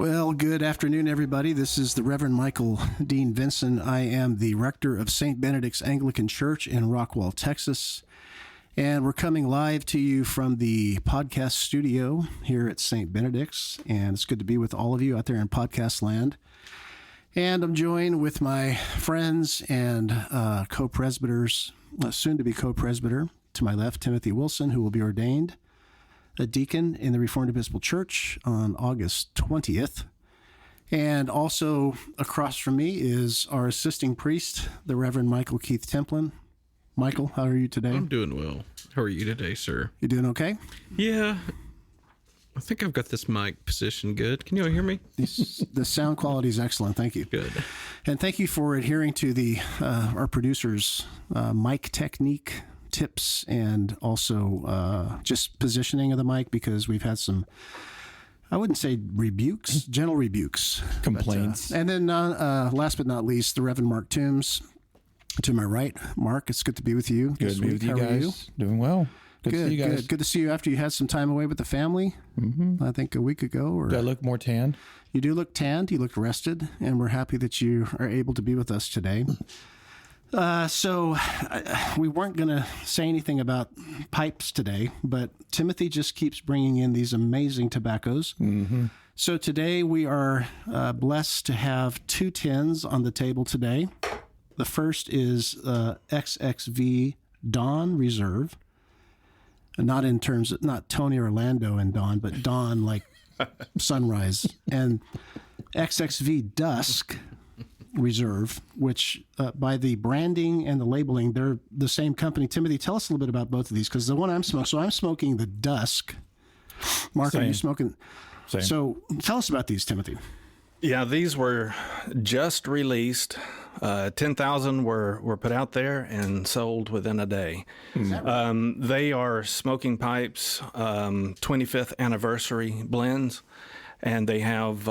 Well, good afternoon, everybody. This is the Reverend Michael Dean Vinson. I am the rector of St. Benedict's Anglican Church in Rockwall, Texas. And we're coming live to you from the podcast studio here at St. Benedict's. And it's good to be with all of you out there in podcast land. And I'm joined with my friends and co-presbyters, soon to be co-presbyter. To my left, Timothy Wilson, who will be ordained a deacon in the Reformed Episcopal Church on August 20th. And also across from me is our assisting priest, the Reverend Michael Keith Templin. Michael, how are you today? I'm doing well. How are you today, sir? You doing okay? Yeah. I think I've got this mic position good. Can you all hear me? The sound quality is excellent. Thank you. Good. And thank you for adhering to the our producer's mic technique tips and also just positioning of the mic, because we've had some, I wouldn't say rebukes, gentle rebukes. Complaints. But, and then last but not least, the Reverend Mark Toombs. To my right, Mark, it's good to be with you. Good to be with you guys. Doing well. Good to see you guys. Good to see you after you had some time away with the family. Mm-hmm. I think a week ago. Or do I look more tanned? You do look tanned. You look rested, and we're happy that you are able to be with us today. So we weren't going to say anything about pipes today, but Timothy just keeps bringing in these amazing tobaccos. Mm-hmm. So today we are blessed to have two tins on the table today. The first is XXV Dawn Reserve. Not in terms of, not Tony Orlando and Dawn, but Dawn like sunrise. And XXV Dusk Reserve, which by the branding and the labeling, they're the same company. Timothy, tell us a little bit about both of these, because the one I'm smoking, so I'm smoking the Dusk. Mark, Same. are you smoking? Same. So tell us about these, Timothy. Yeah, these were just released. 10,000 were put out there and sold within a day. Right? They are smoking pipes, 25th anniversary blends, and they have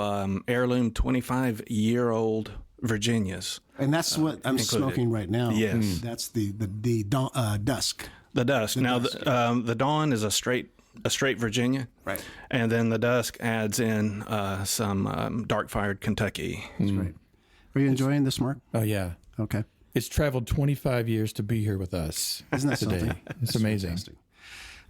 heirloom 25-year-old Virginias. And that's what I'm smoking right now. Yes. That's the Dusk. The Dusk. Now, the Dawn is a straight Virginia, right? And then the Dusk adds in some dark-fired Kentucky. That's right. Are you enjoying this, Mark? Oh, yeah. Okay. It's traveled 25 years to be here with us. Isn't that today. something? It's amazing.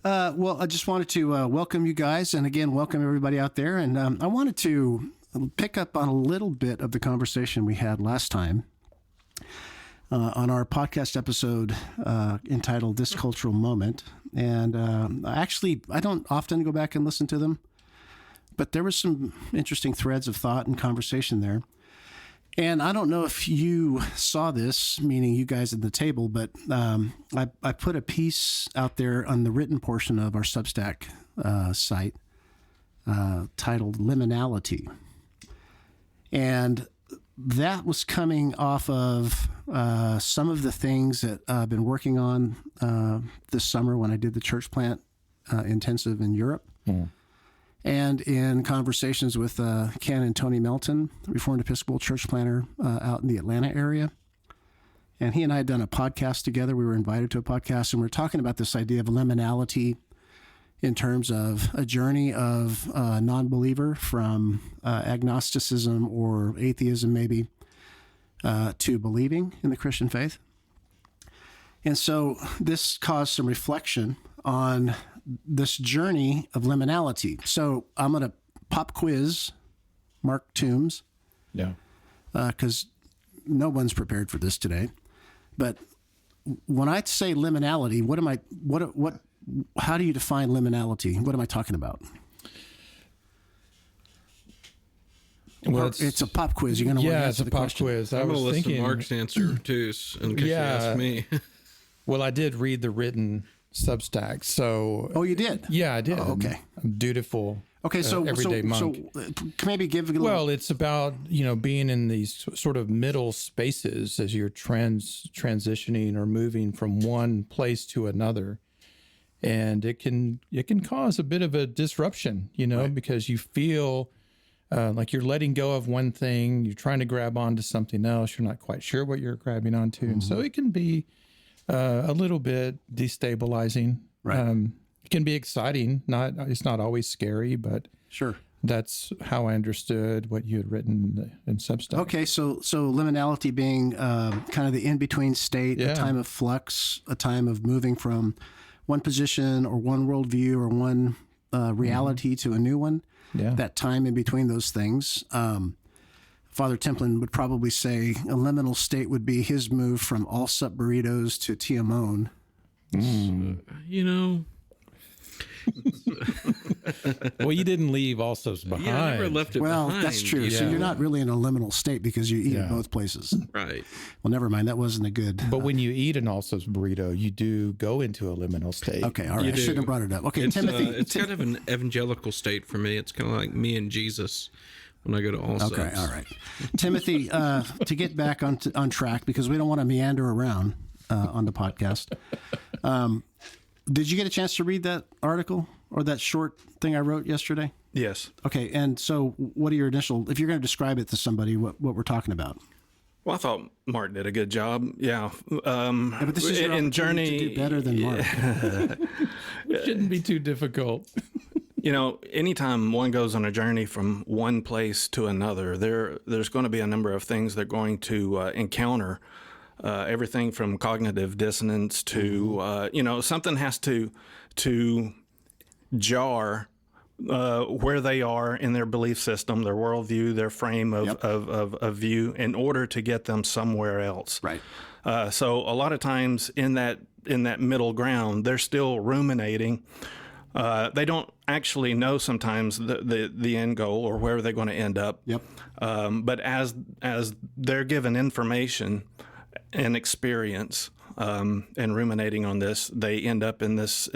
Well, I just wanted to welcome you guys, and again, welcome everybody out there. And I wanted to pick up on a little bit of the conversation we had last time on our podcast episode entitled This Cultural Moment. And actually, I don't often go back and listen to them, but there was some interesting threads of thought and conversation there. And I don't know if you saw this, meaning you guys at the table, but I put a piece out there on the written portion of our Substack site titled Liminality. And that was coming off of some of the things that I've been working on this summer when I did the church plant intensive in Europe. Mm. And in conversations with Ken and Tony Melton, Reformed Episcopal church planter out in the Atlanta area. And he and I had done a podcast together. We were invited to a podcast, and we were talking about this idea of liminality in terms of a journey of a non-believer from agnosticism or atheism maybe to believing in the Christian faith. And so this caused some reflection on this journey of liminality. So I'm going to pop quiz Mark Toombs. Yeah. Because no one's prepared for this today. But when I say liminality, how do you define liminality? What am I talking about? Well, it's a pop quiz. You're going to want to answer the question. Yeah, it's a pop quiz. I'm going to listen to Mark's answer, too, in case you ask me. Well, I did read the written Substack, so... Oh, you did? Yeah, I did. Oh, okay. I'm dutiful. Okay, so everyday monk. So maybe give a little... Well, it's about being in these sort of middle spaces as you're transitioning or moving from one place to another, and it can cause a bit of a disruption, right. Because you feel like you're letting go of one thing, you're trying to grab onto something else, you're not quite sure what you're grabbing onto, and so it can be a little bit destabilizing. Right. It can be exciting. It's not always scary, but sure. That's how I understood what you had written in Substack. Okay, so liminality being kind of the in-between state, a Yeah. time of flux, a time of moving from one position or one worldview or one reality to a new one. Yeah. That time in between those things. Father Templin would probably say a liminal state would be his move from Allsup burritos to Tiamon. You know, Well, you didn't leave Alsos behind. yeah, I never left it Well, behind. that's true. So Yeah. you're not really in a liminal state because you eat Yeah. at both places. Right. Well, never mind. That wasn't a good. But when you eat an Alsos burrito, you do go into a liminal state. Okay, all right. I do. shouldn't have brought it up. Okay, It's, Timothy. it's kind of an evangelical state for me. It's kind of like me and Jesus when I go to Allsup's. Okay, all right. Timothy, to get back on track, because we don't want to meander around on the podcast. Did you get a chance to read that article or that short thing I wrote yesterday? Yes. Okay, and so what are your initial, if you're going to describe it to somebody, what we're talking about? Well, I thought Mark did a good job. Yeah. Yeah, but this is your opportunity to do better than Mark. It shouldn't be too difficult. You know, anytime one goes on a journey from one place to another, there's going to be a number of things they're going to encounter. Everything from cognitive dissonance to, something has to jar where they are in their belief system, their worldview, their frame of view, in order to get them somewhere else. Right. So a lot of times in that middle ground, they're still ruminating. They don't actually know sometimes the end goal or where they're going to end up. Yep. But as they're given information and experience and ruminating on this, they end up in this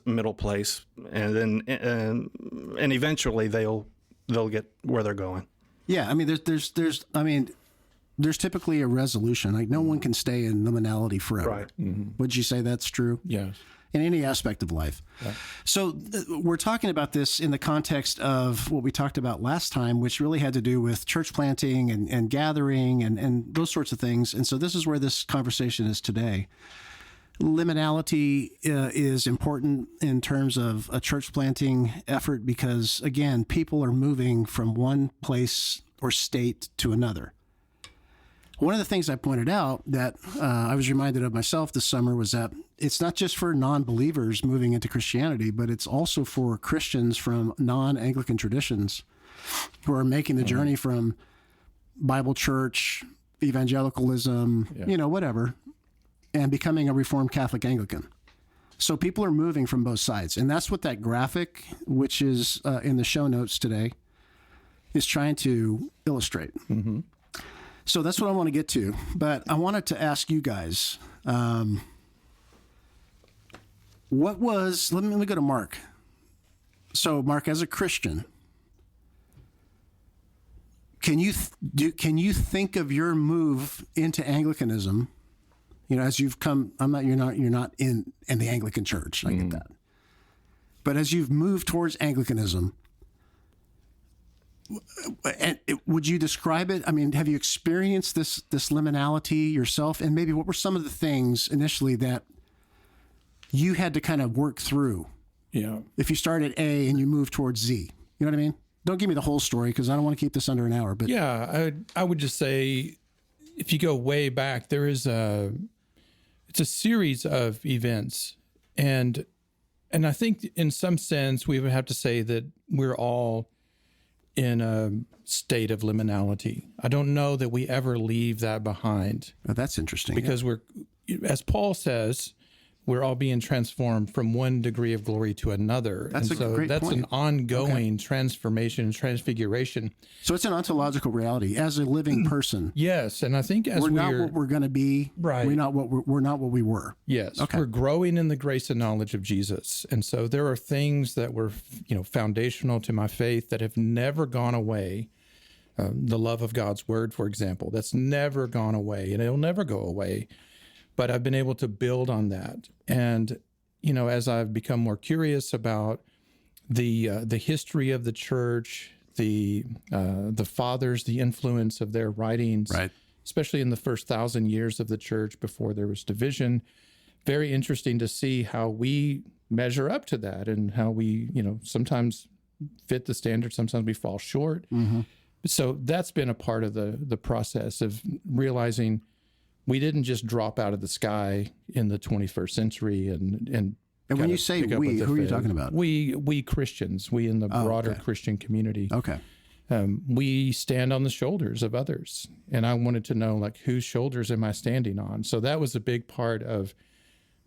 middle place, and then and eventually they'll get where they're going. Yeah, I mean, there's typically a resolution. Like no one can stay in liminality forever. Right. Would you say that's true? Yes. In any aspect of life. Yeah. So we're talking about this in the context of what we talked about last time, which really had to do with church planting and gathering and those sorts of things. And so this is where this conversation is today. Liminality is important in terms of a church planting effort because, again, people are moving from one place or state to another. One of the things I pointed out that I was reminded of myself this summer was that it's not just for non-believers moving into Christianity, but it's also for Christians from non-Anglican traditions who are making the journey from Bible church, evangelicalism, whatever, and becoming a Reformed Catholic Anglican. So people are moving from both sides. And that's what that graphic, which is in the show notes today, is trying to illustrate. Mm-hmm. So that's what I want to get to. But I wanted to ask you guys, let me go to Mark. So Mark, as a Christian, can you think of your move into Anglicanism, as you've come, you're not in the Anglican Church. I get that. But as you've moved towards Anglicanism, and would you describe it? I mean, have you experienced this liminality yourself? And maybe what were some of the things initially that you had to kind of work through? Yeah. If you start at A and you move towards Z, you know what I mean? Don't give me the whole story because I don't want to keep this under an hour. But yeah, I would just say, if you go way back, it's a series of events, and I think in some sense we would have to say that we're all in a state of liminality. I don't know that we ever leave that behind. Oh, that's interesting. Because we're, as Paul says, we're all being transformed from one degree of glory to another. That's a great that's point. an ongoing transformation and transfiguration. So it's an ontological reality as a living person. Yes, and I think as we're not what we're going to be. Right. We're not what we were. Yes. Okay. We're growing in the grace and knowledge of Jesus. And so there are things that were, foundational to my faith that have never gone away. The love of God's word, for example, that's never gone away and it'll never go away. But I've been able to build on that. And, as I've become more curious about the history of the church, the fathers, the influence of their writings, Right. especially in the first 1,000 years of the church before there was division, very interesting to see how we measure up to that and how we, sometimes fit the standard. Sometimes we fall short. So that's been a part of the process of realizing we didn't just drop out of the sky in the 21st century and when you say we, who are you talking about? We Christians, we in the broader Christian community. Okay. We stand on the shoulders of others. And I wanted to know, like, whose shoulders am I standing on? So that was a big part of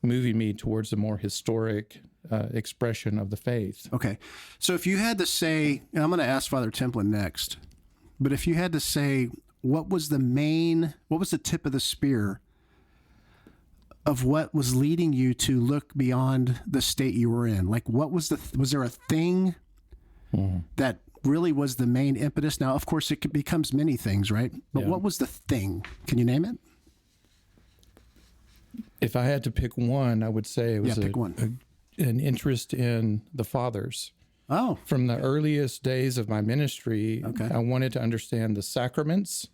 moving me towards a more historic expression of the faith. Okay. So if you had to say, and I'm going to ask Father Templin next, but if you had to say, what was the tip of the spear of what was leading you to look beyond the state you were in? Like, was there a thing that really was the main impetus? Now, of course, it becomes many things, right? But what was the thing? Can you name it? If I had to pick one, I would say it was pick one. An interest in the fathers. Oh. From the earliest days of my ministry, I wanted to understand the sacraments,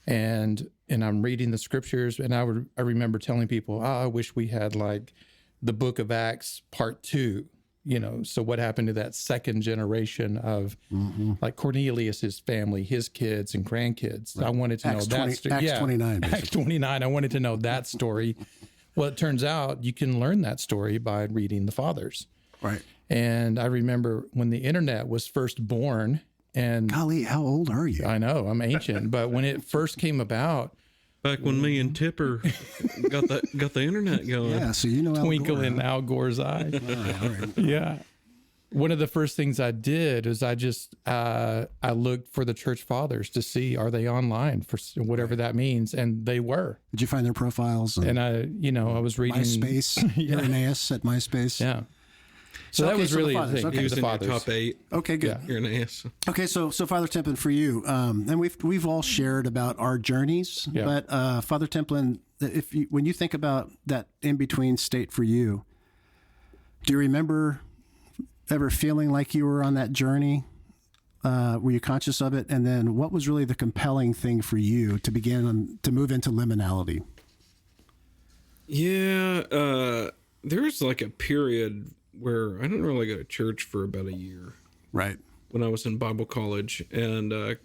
and I'm reading the scriptures, and I remember telling people, I wish we had like the Book of Acts Part 2. So what happened to that second generation of like Cornelius's family, his kids and grandkids? Right. I wanted to know that story. Acts 29. Basically. Acts 29. I wanted to know that story. Well, it turns out you can learn that story by reading the fathers. Right. And I remember when the internet was first born, and golly, how old are you? I know, I'm ancient, but when it first came about, back when me and Tipper got the internet going. Yeah, so you know twinkle Al Gore, in Al Gore's eye. all right. Yeah. One of the first things I did is I looked for the church fathers to see, are they online, for whatever that means, and they were. Did you find their profiles? And I was reading MySpace, Irenaeus at MySpace. Yeah. So that was really the thing. Okay. He was the in fathers. your top 8. Okay, good. Yeah. You're an ass. Okay, so Father Templin, for you, and we've all shared about our journeys, but Father Templin, when you think about that in between state for you, do you remember ever feeling like you were on that journey? Were you conscious of it? And then what was really the compelling thing for you to begin to move into liminality? Yeah, there was like a period where I didn't really go to church for about a year. Right. When I was in Bible college, and I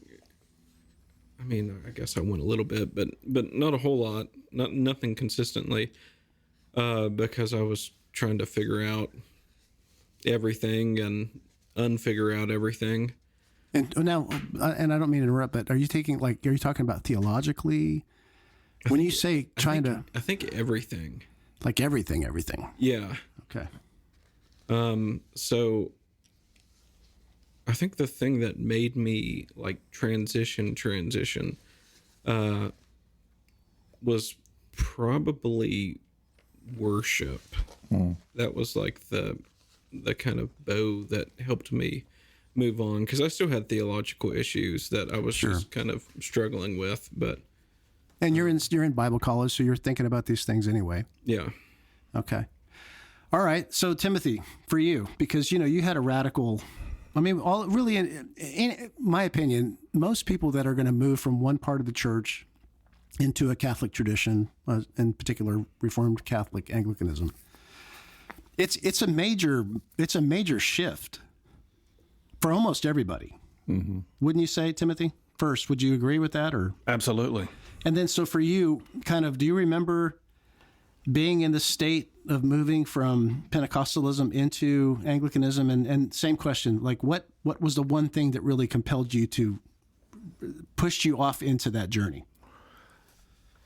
guess I went a little bit, but not a whole lot, nothing consistently, because I was trying to figure out everything and unfigure out everything. And now, and I don't mean to interrupt, but are you talking about theologically? When you say I think everything. Like everything. Yeah. Okay. So I think the thing that made me like transition, was probably worship. That was like the kind of bow that helped me move on, because I still had theological issues that I was just kind of struggling with, but. And you're in Bible college, so you're thinking about these things anyway. Yeah. Okay. All right. So Timothy, for you, because you had a radical. I mean, in my opinion, most people that are going to move from one part of the church into a Catholic tradition, in particular Reformed Catholic Anglicanism, it's a major shift for almost everybody. Mm-hmm. Wouldn't you say, Timothy? First, would you agree with that, or? Absolutely. And then, so for you, do you remember being in the state of moving from Pentecostalism into Anglicanism? And same question, like what was the one thing that really compelled you to push you off into that journey?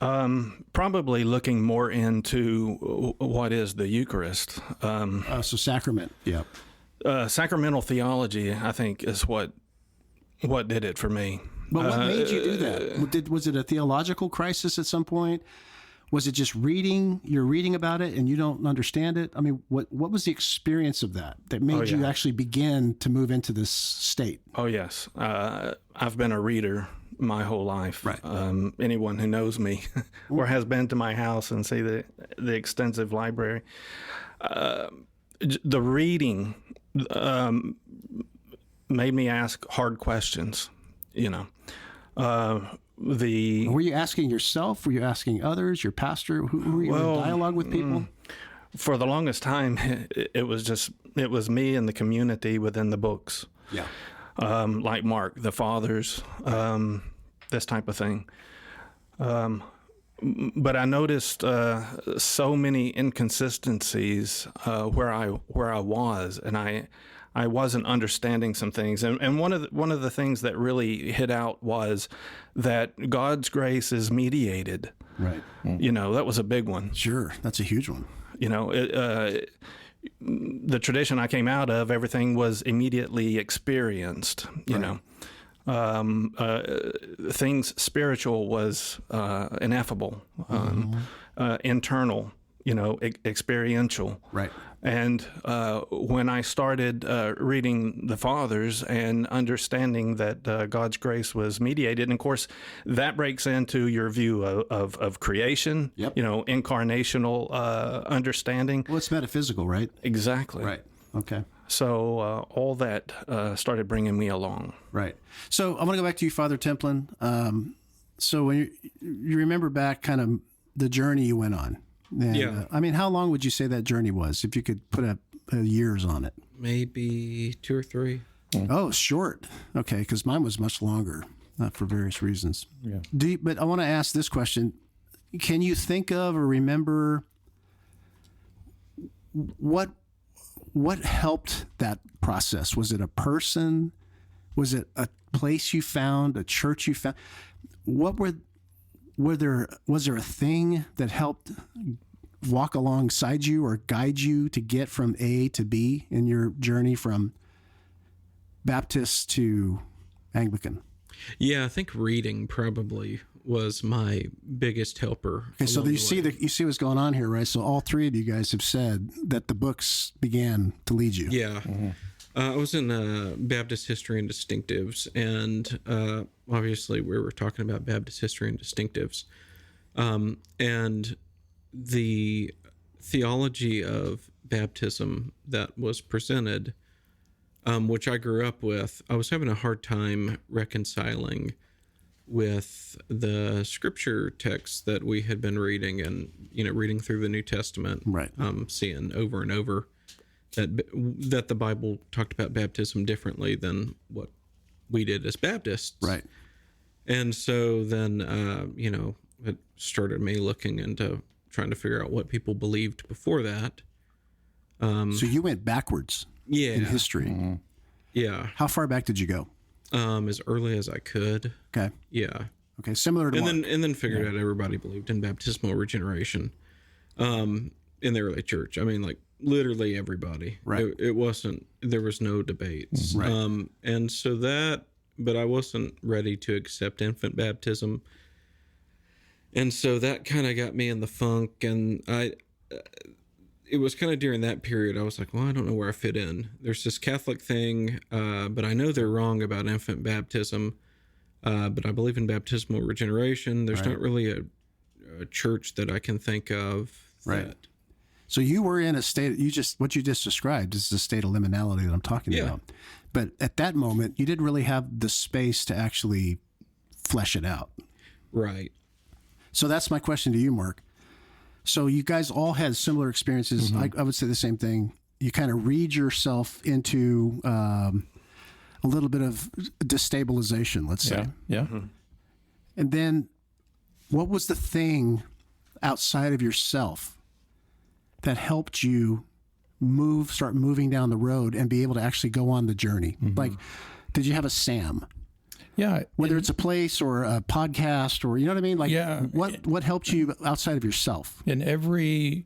Probably looking more into what is the Eucharist. So sacrament, yeah. Sacramental theology, I think, is what did it for me. But what made you do that? Was it a theological crisis at some point? Was it just you're reading about it and you don't understand it? I mean, what was the experience of that made you actually begin to move into this state? Oh, yes. I've been a reader my whole life. Right. Anyone who knows me or has been to my house and see the extensive library. The reading made me ask hard questions, Were you asking yourself? Were you asking others, your pastor? Who were you in dialogue with people? for the longest time, it was me and the community within the books. Yeah. Like Mark, the fathers, this type of thing. But I noticed so many inconsistencies where I was, and I wasn't understanding some things. And one of the things that really hit out was that God's grace is mediated. Right. You know, that was a big one. Sure. That's a huge one. You know, the tradition I came out of, everything was immediately experienced, you know. Things spiritual was ineffable, internal, you know, experiential. Right. And when I started reading the Fathers and understanding that God's grace was mediated, and of course, that breaks into your view of creation, Yep. you know, incarnational understanding. Well, it's metaphysical, right? Exactly. Right. Okay. So all that started bringing me along. Right. So I want to go back to you, Father Templin. So when you remember back kind of the journey you went on. And, Yeah. I mean, how long would you say that journey was, if you could put a years on it? Maybe 2 or 3. Oh, short. Okay, because mine was much longer for various reasons. Yeah. But I want to ask this question. Can you think of or remember what helped that process? Was it a person? Was it a place you found, a church you found? Was there a thing that helped walk alongside you or guide you to get from A to B in your journey from Baptist to Anglican? Yeah, I think reading probably was my biggest helper. Okay, so along you the way. see what's going on here, right? So all three of you guys have said that the books began to lead you. Yeah. I was in Baptist history and distinctives, and obviously we were talking about Baptist history and distinctives. And the theology of baptism that was presented, which I grew up with, I was having a hard time reconciling with the scripture texts that we had been reading and, you know, reading through the New Testament, Right. Seeing over and over that the Bible talked about baptism differently than what we did as Baptists. Right. And so then, you know, it started me looking into trying to figure out what people believed before that. So you went backwards Yeah. in history. Yeah. How far back did you go? As early as I could. Okay. Yeah. Okay. Similar to Mark. And then figured out everybody believed in baptismal regeneration in the early church. I mean, like literally everybody. Right. It wasn't, there was no debates. Right. And so but I wasn't ready to accept infant baptism. And so that kind of got me in the funk. And it was kind of during that period, I was like, well, I don't know where I fit in. There's this Catholic thing, but I know they're wrong about infant baptism. But I believe in baptismal regeneration. There's not really a church that I can think of. Right. So you were in a state, what you just described is the state of liminality that I'm talking about. But at that moment, you didn't really have the space to actually flesh it out. Right. So that's my question to you, Mark. So you guys all had similar experiences. I would say the same thing. You kind of read yourself into a little bit of destabilization, let's say. Yeah. And then what was the thing outside of yourself that helped you start moving down the road and be able to actually go on the journey? Like, did you have a Sam? Yeah. Whether it's a place or a podcast or, you know what I mean? Like, Yeah. what helped you outside of yourself? In every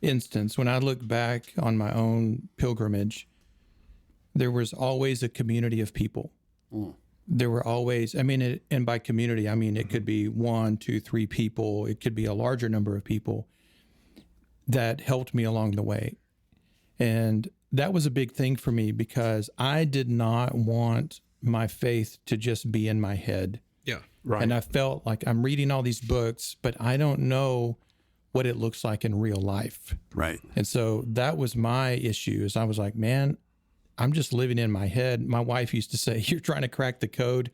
instance, when I look back on my own pilgrimage, there was always a community of people. There were always, and by community, I mean, it could be 1, 2, 3 people. It could be a larger number of people that helped me along the way. And that was a big thing for me because I did not want my faith to just be in my head. Yeah. Right. And I felt like I'm reading all these books, but I don't know what it looks like in real life. Right. And so that was my issue is I was like, man, I'm just living in my head. My wife used to say, you're trying to crack the code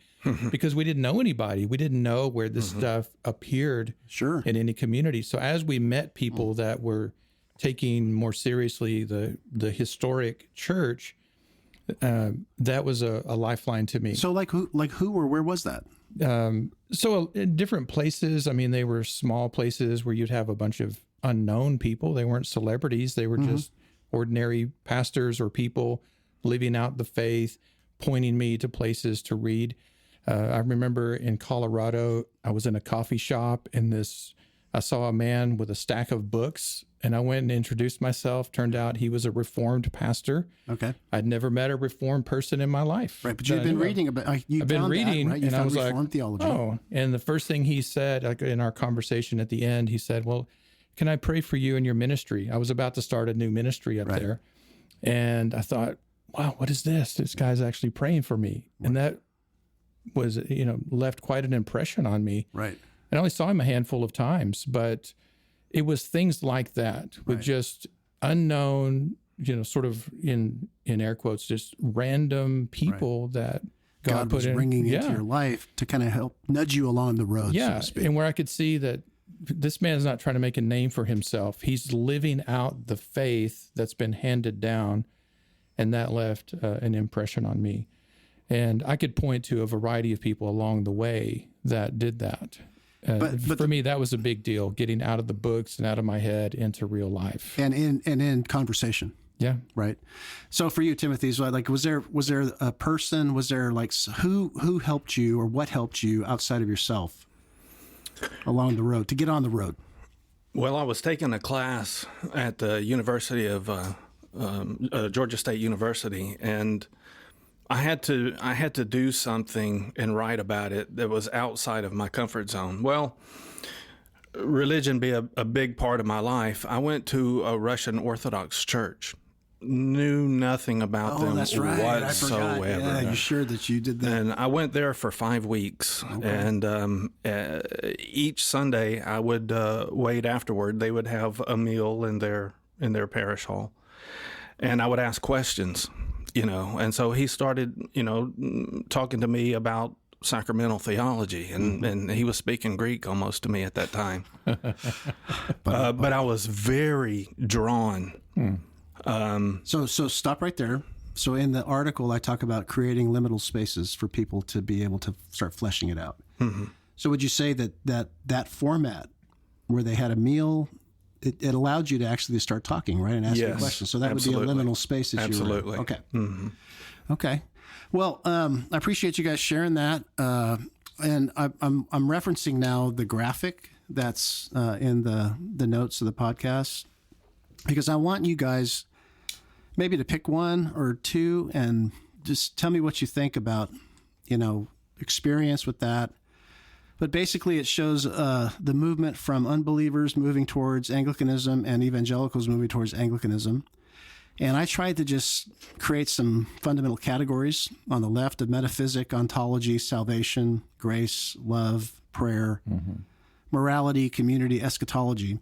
because we didn't know anybody. We didn't know where this stuff appeared Sure. in any community. So as we met people that were taking more seriously the historic church, that was a lifeline to me. So like who or where was that? So in different places, I mean, they were small places where you'd have a bunch of unknown people. They weren't celebrities. They were just ordinary pastors or people living out the faith, pointing me to places to read. I remember in Colorado, I was in a coffee shop and I saw a man with a stack of books, and I went and introduced myself. Turned out he was a Reformed pastor. Okay. I'd never met a Reformed person in my life. Right, but you've been reading about. I've been reading, right? You and I found was like, Reformed theology. oh. And the first thing he said, like in our conversation at the end, he said, "Well, can I pray for you and your ministry?" I was about to start a new ministry up there, and I thought, wow, what is this? This guy's actually praying for me, and that was, left quite an impression on me. Right. I only saw him a handful of times, but it was things like that with just unknown, sort of in air quotes, just random people that God was put bringing into your life to kind of help nudge you along the road. Yeah, so to speak. and where I could see that this man is not trying to make a name for himself. He's living out the faith that's been handed down, and that left an impression on me. And I could point to a variety of people along the way that did that. But for me, that was a big deal, getting out of the books and out of my head into real life. And in conversation. Yeah. Right. So for you, Timothy, so like, was there a person, was there like, who helped you or what helped you outside of yourself along the road to get on the road? Well, I was taking a class at the University of Georgia State University, and I had to do something and write about it that was outside of my comfort zone. Well, religion being a big part of my life, I went to a Russian Orthodox church. Knew nothing about them whatsoever. I forgot. Yeah, you sure that you did that? And I went there for 5 weeks, and each Sunday I would wait afterward. They would have a meal in their parish hall, and I would ask questions. And so he started, talking to me about sacramental theology, and he was speaking Greek almost to me at that time. But I was very drawn. So stop right there. So in the article, I talk about creating liminal spaces for people to be able to start fleshing it out. Mm-hmm. So would you say that format where they had a meal, it allowed you to actually start talking, right, and asking questions. So that would be a liminal space that you were in. Okay. Mm-hmm. Okay. Well, I appreciate you guys sharing that. And I'm referencing now the graphic that's in the notes of the podcast, because I want you guys maybe to pick one or two and just tell me what you think about, experience with that. But basically, it shows the movement from unbelievers moving towards Anglicanism and evangelicals moving towards Anglicanism. And I tried to just create some fundamental categories on the left of metaphysic, ontology, salvation, grace, love, prayer, morality, community, eschatology.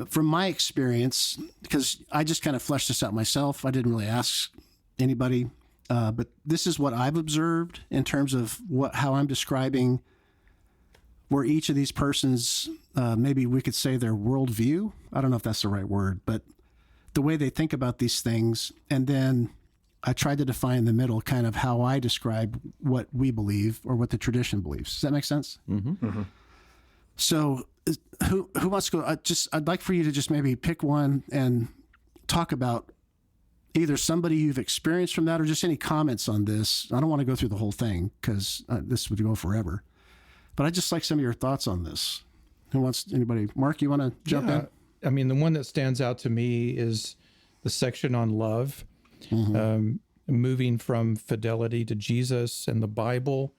From my experience, because I just kind of fleshed this out myself, I didn't really ask anybody, but this is what I've observed in terms of how I'm describing where each of these persons, maybe we could say their worldview. I don't know if that's the right word, but the way they think about these things. And then I tried to define in the middle kind of how I describe what we believe or what the tradition believes. Does that make sense? Mm-hmm. Mm-hmm. So who wants to go? I'd like for you to just maybe pick one and talk about either somebody you've experienced from that or just any comments on this. I don't want to go through the whole thing because this would go forever. But I'd just like some of your thoughts on this. Anybody? Mark, you want to jump in? I mean, the one that stands out to me is the section on love, moving from fidelity to Jesus and the Bible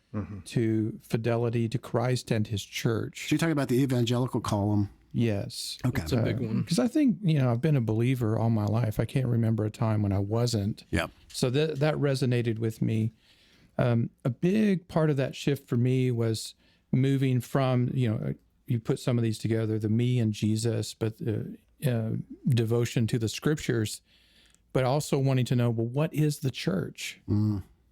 to fidelity to Christ and his church. So you're talking about the evangelical column. Yes. Okay. It's a big one. Because I think, I've been a believer all my life. I can't remember a time when I wasn't. Yeah. So that resonated with me. A big part of that shift for me was moving from, you put some of these together, the me and Jesus, but devotion to the scriptures, but also wanting to know, well, what is the church?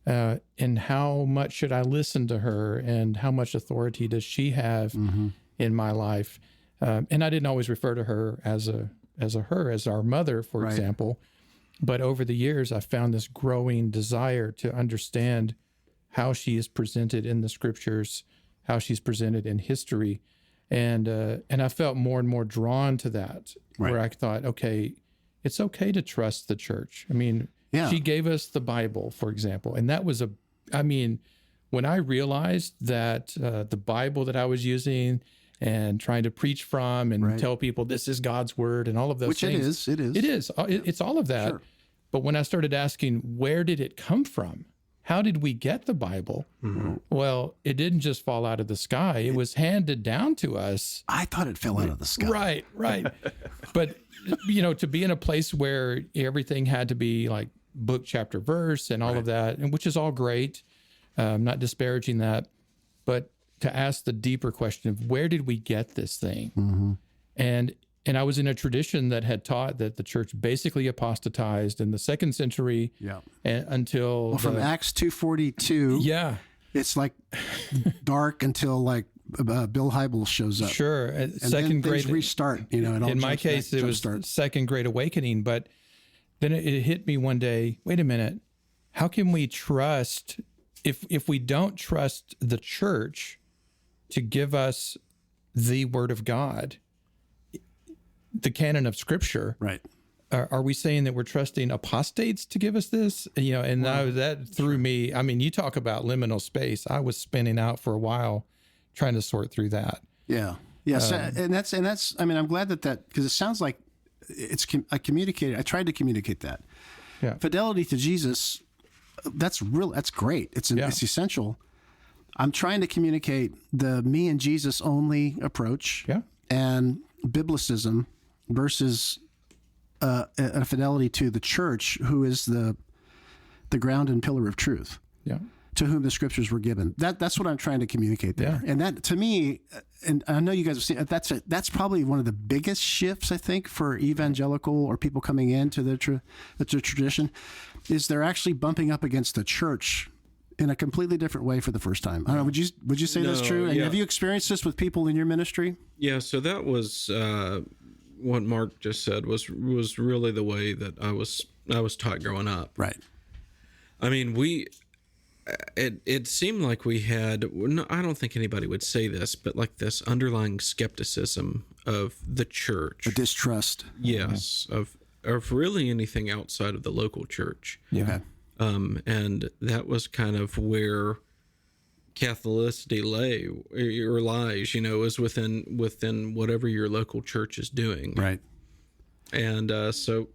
And how much should I listen to her? And how much authority does she have in my life? And I didn't always refer to her as as our mother, for Right. example. But over the years, I found this growing desire to understand how she is presented in the scriptures, how she's presented in history. And I felt more and more drawn to that, Right. where I thought, okay, it's okay to trust the church. I mean, Yeah. she gave us the Bible, for example. And that was when I realized that the Bible that I was using and trying to preach from and Right. tell people this is God's word and all of those Which things. it is. It is. It's all of that. Sure. But when I started asking, where did it come from? How did we get the Bible? Mm-hmm. Well, it didn't just fall out of the sky. It was handed down to us. I thought it fell out of the sky. Right. But, to be in a place where everything had to be like book, chapter, verse, and all of that, and which is all great. Not disparaging that, but to ask the deeper question of where did we get this thing? Mm-hmm. And I was in a tradition that had taught that the church basically apostatized in the 2nd century Yeah. until Well, from Acts 2:42, yeah, it's like dark until like Bill Hybels shows up. sure. And Second then grade things restart. It all in my jumps back- case, it was jumpstarts. second great awakening. But then it hit me one day. Wait a minute. How can we trust if we don't trust the church to give us the Word of God, the canon of Scripture? Right. Are we saying that we're trusting apostates to give us this? And that threw me. I mean, you talk about liminal space. I was spinning out for a while trying to sort through that. Yeah. Yes. And that's. I mean, I'm glad that because it sounds like I tried to communicate that. Yeah. Fidelity to Jesus. That's real. That's great. It's essential. I'm trying to communicate the me and Jesus only approach. Yeah. And biblicism versus a fidelity to the church, who is the ground and pillar of truth, Yeah. to whom the scriptures were given. That's what I'm trying to communicate there. Yeah. And that, to me, and I know you guys have seen it, that's probably one of the biggest shifts, I think, for evangelical or people coming into the tradition, is they're actually bumping up against the church in a completely different way for the first time. I don't know. Would you say that's No, true? And yeah. have you experienced this with people in your ministry? Yeah, so that was what Mark just said was really the way that I was taught growing up. Right. I mean, it seemed like we had, I don't think anybody would say this, but like this underlying skepticism of the church. A distrust. Yes, of really anything outside of the local church. Yeah. Okay. And that was kind of where Catholicity lies, is within whatever your local church is doing. Right. And so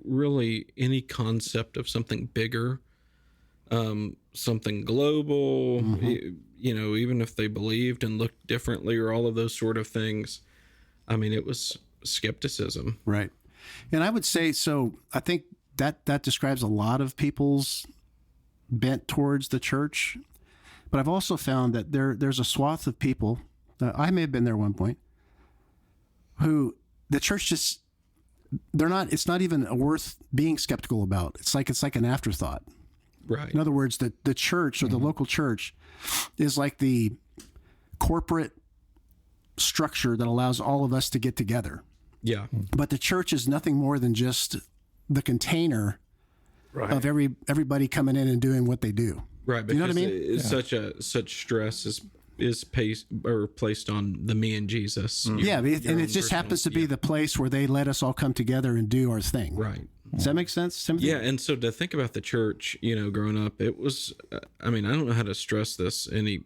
really any concept of something bigger, something global, even if they believed and looked differently or all of those sort of things, I mean, it was skepticism. Right. And I would say, so I think that describes a lot of people's bent towards the church. But I've also found that there's a swath of people, I may have been there at one point, who the church just, it's not even worth being skeptical about. It's like an afterthought. Right. In other words, the church or the local church is like the corporate structure that allows all of us to get together. Yeah. But the church is nothing more than just the container of everybody coming in and doing what they do. Right. Because you know what I mean? such stress is placed on the me and Jesus. Yeah. And it just happens to be the place where they let us all come together and do our thing. Right. Does that make sense, Timothy? Yeah. And so to think about the church, growing up, it was, I mean, I don't know how to stress this any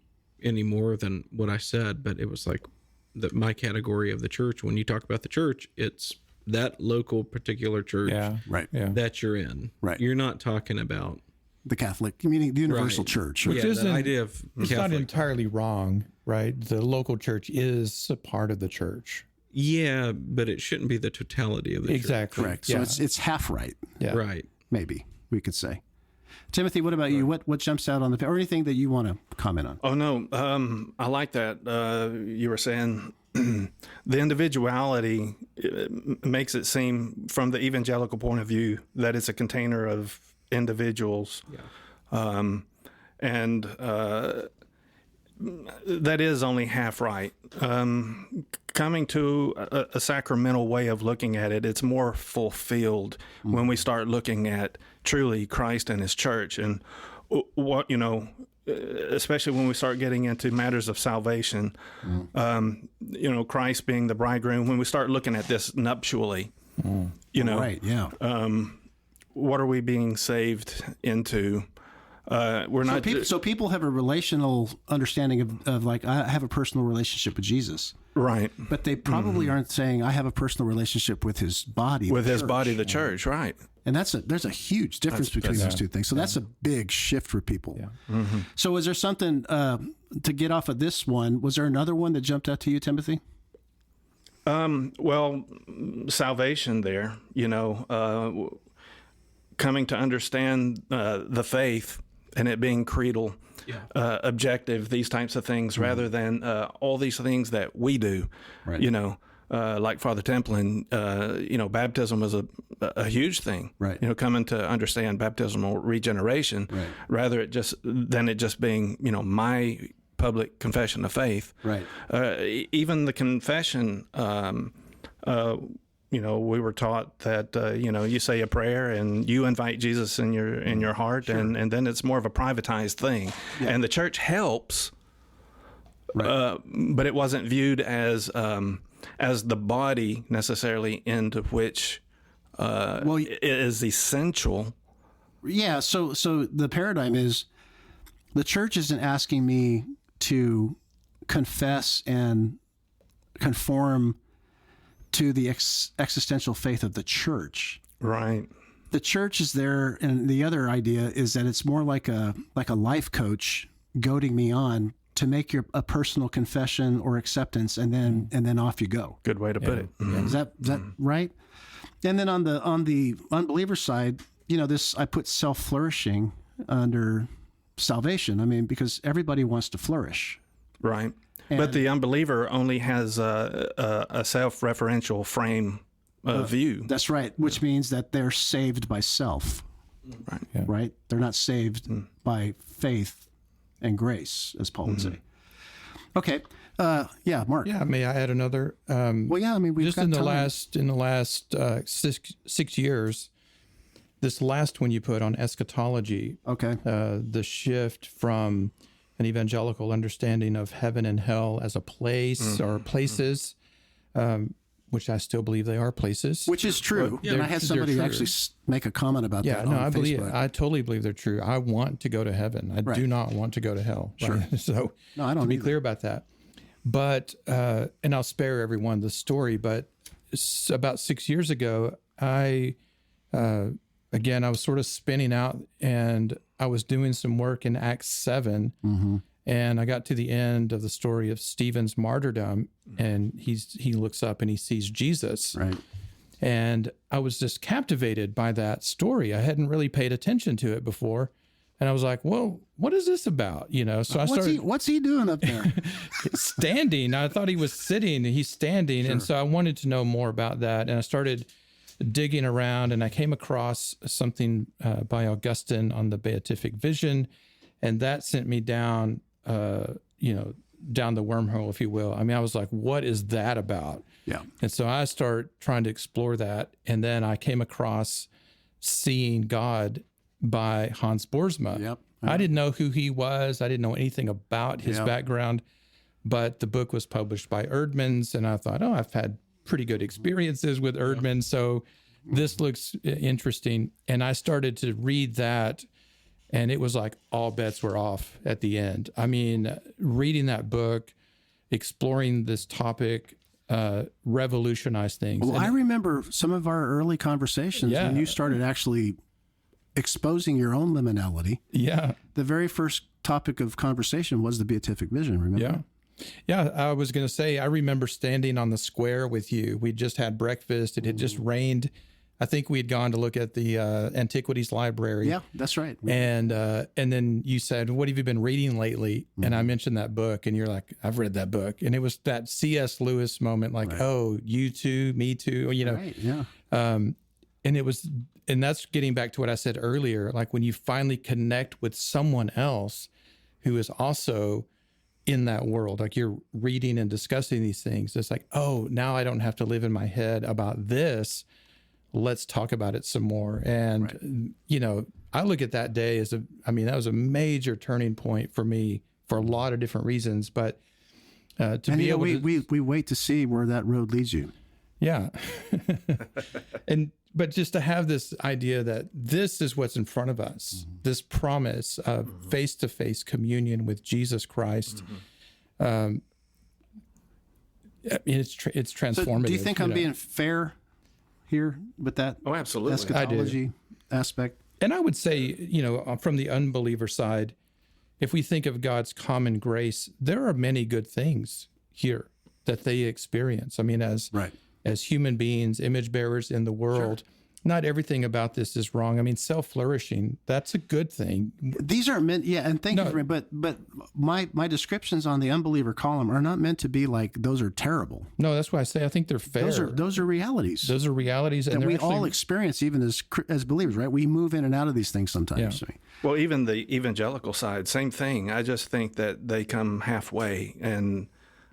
more than what I said, but it was like my category of the church. When you talk about the church, it's that local particular church Right. Yeah. that you're in. Right. You're not talking about The Catholic, meaning the universal Right. church. yeah, isn't- the idea of It's not Catholic. entirely wrong, right? The local church is a part of the church. Yeah, but it shouldn't be the totality of the Exactly. Correct. Yeah. So it's half right, Yeah. church. Right. maybe we could say. Timothy, what about you? What jumps out on or anything that you want to comment on? Oh, no. I like that. You were saying the individuality makes it seem, from the evangelical point of view, that it's a container of individuals. Yeah. that is only half right. Coming to a sacramental way of looking at it, it's more fulfilled when we start looking at truly Christ and his church, and what, especially when we start getting into matters of salvation, Christ being the bridegroom, when we start looking at this nuptially, Right, yeah. What are we being saved into? We're not. So people have a relational understanding of like, I have a personal relationship with Jesus. Right. But they probably aren't saying I have a personal relationship with his body. With his body, the church, right. And there's a huge difference between those two things. So that's a big shift for people. Yeah. Mm-hmm. So is there something to get off of this one? Was there another one that jumped out to you, Timothy? Well, salvation there, coming to understand the faith and it being creedal, objective, these types of things, rather than all these things that we do, right. Like Father Templin, baptism was a huge thing, right. Coming to understand baptismal regeneration, right. rather than it just being, my public confession of faith. Right. Even the confession, we were taught that, you say a prayer and you invite Jesus in your heart, sure. and then it's more of a privatized thing. Yeah. And the church helps, right. But it wasn't viewed as the body necessarily into which it is essential. Yeah. So the paradigm is the church isn't asking me to confess and conform to the existential faith of the church. Right. The church is there, and the other idea is that it's more like a life coach goading me on to make a personal confession or acceptance, and then off you go. Good way to put it. Mm-hmm. Is that right? And then on the unbeliever side, I put self-flourishing under salvation. I mean, because everybody wants to flourish. Right. But the unbeliever only has a self-referential frame of view. That's right, which means that they're saved by self. Right. Yeah. Right? They're not saved by faith and grace, as Paul would say. Okay. Mark. Yeah, may I add another? We've just got in the time. last 6 years, this last one you put on eschatology. Okay. The shift from an evangelical understanding of heaven and hell as a place or places, which I still believe they are places. Which is true. And I had somebody actually make a comment about that on Facebook. I totally believe they're true. I want to go to heaven. I do not want to go to hell. Sure. Right? So no, I don't to be clear about that. But, and I'll spare everyone the story, but about 6 years ago, I was sort of spinning out, and I was doing some work in Acts 7, and I got to the end of the story of Stephen's martyrdom, and he looks up and he sees Jesus. Right. And I was just captivated by that story. I hadn't really paid attention to it before. And I was like, well, what is this about? So I started. What's he doing up there? Standing. I thought he was sitting, and he's standing. Sure. And so I wanted to know more about that. And I started digging around, and I came across something by Augustine on the beatific vision. And that sent me down, down the wormhole, if you will. I mean, I was like, what is that about? Yeah. And so I started trying to explore that. And then I came across Seeing God by Hans Boersma. Yep. I didn't know who he was. I didn't know anything about his background, but the book was published by Erdman's, and I thought, I've had pretty good experiences with Erdman, so this looks interesting. And I started to read that, and it was like all bets were off at the end. I mean, reading that book, exploring this topic, revolutionized things. Well, I remember some of our early conversations when you started actually exposing your own liminality. Yeah. The very first topic of conversation was the beatific vision, remember? Yeah. Yeah, I was going to say, I remember standing on the square with you. We just had breakfast. It had just rained. I think we had gone to look at the Antiquities Library. Yeah, that's right. And then you said, what have you been reading lately? And I mentioned that book, and you're like, I've read that book. And it was that C.S. Lewis moment, like, oh, you too, me too, Right, yeah. And that's getting back to what I said earlier, like when you finally connect with someone else who is also in that world. Like you're reading and discussing these things. It's like, oh, now I don't have to live in my head about this. Let's talk about it some more. And, you know, I look at that day as that was a major turning point for me for a lot of different reasons. But we wait to see where that road leads you. Yeah. But just to have this idea that this is what's in front of us, this promise of face-to-face communion with Jesus Christ, it's transformative. So do you think I'm being fair here with that? Oh, absolutely. Eschatology aspect. And I would say, you know, from the unbeliever side, if we think of God's common grace, there are many good things here that they experience. I mean, as human beings, image bearers in the world, not everything about this is wrong. I mean, self-flourishing, that's a good thing. These aren't meant, and thank you for but my descriptions on the unbeliever column are not meant to be like, those are terrible. No, that's why I say I think they're fair. Those are realities. Those are realities. And we all experience even as believers, right? We move in and out of these things sometimes. Yeah. Well, even the evangelical side, same thing. I just think that they come halfway. And